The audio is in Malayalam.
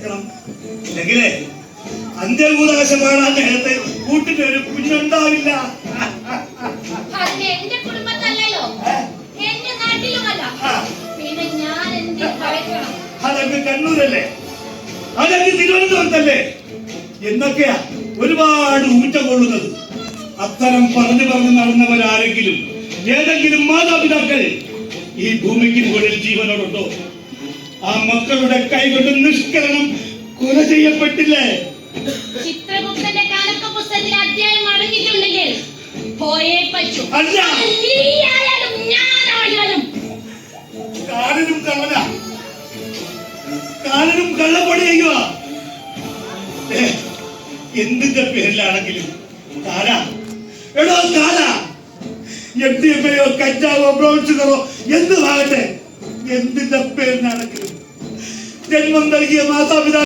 ഭയക്കണം. ഇല്ലെങ്കിലേ അന്ത്യകൂടാശം പാടാൻ നേരത്തെ കൂട്ടിന് ഒരു കുഞ്ഞുണ്ടാവില്ല. എന്റെ കുടുംബത്തല്ലോ, എന്റെ നാട്ടിലുമല്ല. പിന്നെ ഞാൻ എന്ത് ഭയക്കണം? അതങ്ങ് കണ്ണൂരല്ലേ, അതങ്ങ് തിരുവനന്തപുരത്തല്ലേ എന്നൊക്കെയാ ഒരുപാട് ഊറ്റം കൊള്ളുന്നത്. അത്തരം പറഞ്ഞു നടന്നവരാരെങ്കിലും, ഏതെങ്കിലും മാതാപിതാക്കൾ ഈ ഭൂമിക്ക് മുകളിൽ ജീവനോടുണ്ടോ? ആ മക്കളുടെ കൈകൊണ്ട് നിഷ്കരണം കൊല ചെയ്യപ്പെട്ടില്ലേ? ചിത്രഗുപ്തന്റെ കാലക്ക പുസ്തകത്തിൽ അധ്യായം അടങ്ങിയിട്ടുണ്ടെങ്കിൽ പോയേ പറ്റൂ. അല്ല, നീയായാലും ഞാനായാലും കാലനും കള്ളപ്പണി ചെയ്യുക. എന്തിന്റെ പേരിലാണെങ്കിലും എടോ കാല, MDMA കഞ്ചാവോ ബ്രൗൺസുകളോ എന്തുമാകട്ടെ, എന്തിന്റെ പേരിനാണെങ്കിലും ജന്മം നൽകിയ മാതാപിതാക്കൾ